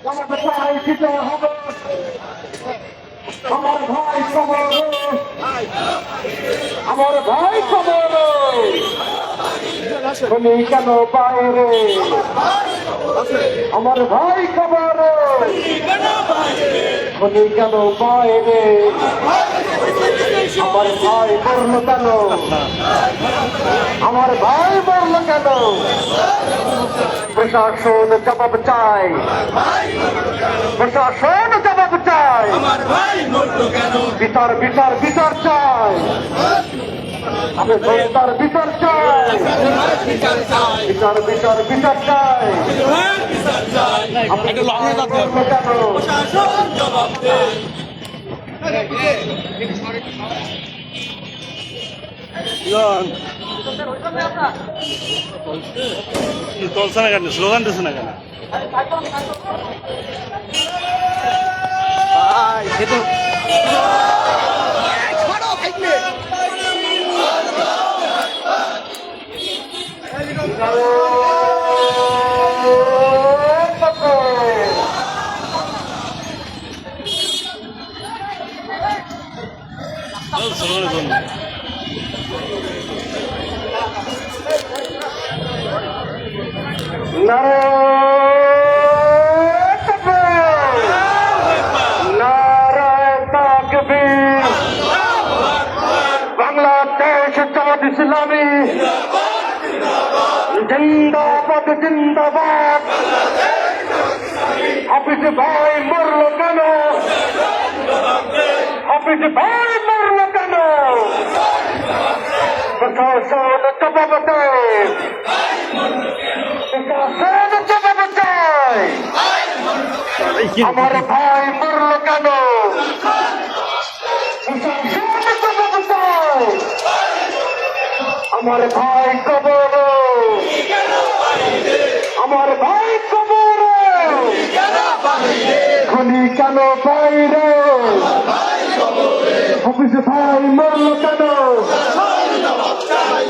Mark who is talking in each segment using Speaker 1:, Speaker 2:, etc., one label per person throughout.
Speaker 1: আমাকে চাই দিতে হবে আমার ভাই কবর আমার ভাই কবর তুমি কেন বাইরে আমার ভাই কবর তুমি কেন বাইরে আমার ভাই মরল কেন আমার ভাই মরল কেন প্রশাসন জবাব চাই প্রশাসন জবাব চাই বিচার বিচার বিচার চাই আমি সরকার বিচার চাই বিচার বিচার বিচার চাই আপনি কেন
Speaker 2: চলছে না কেন স্লোগান দিচ্ছে না কেন স্লোগানের জন্য
Speaker 1: বাংলাদেশ জামাত ইসলামী জিন্দাবাদ জিন্দাবাদ হাফিজ ভাই মরল কেন হাফিজ ভাই মরল কেন প্রশাসন জবাব দেয় প্রশাসন জবাব দেয় আমার ভাই মরল কেন প্রশাসন জবাব দেয় আমার ভাই কবর আমার ভাই কবর খনি কেন বাইরে হাফিজ ভাই মরল কেন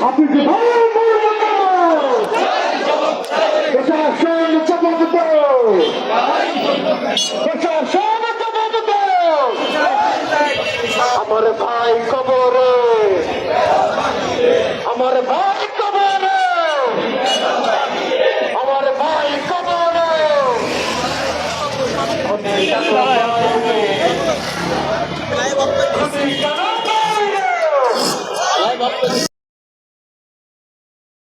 Speaker 1: হাফিজ ভাই মরল কেন প্রশাসন জবাব দাও প্রশাসন জবাব দাও আমার ভাই কবরে আমার ভাই কবরে আমার ভাই কবরে